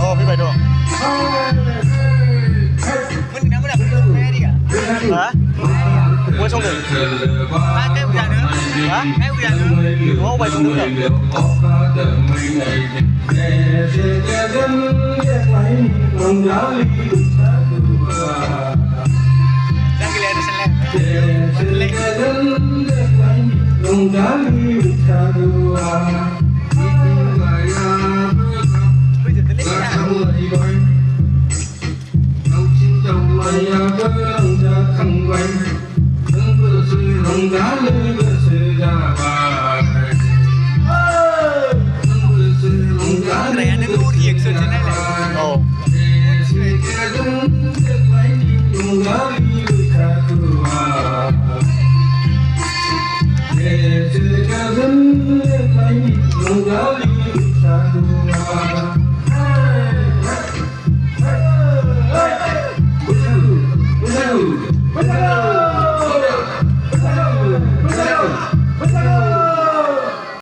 Oh, phi bài đồ. Hả? Mua xong rồi. Ba cái bây giờ nữa. Hả? Cái bây giờ nữa. Mua bài xong nữa rồi. What's up?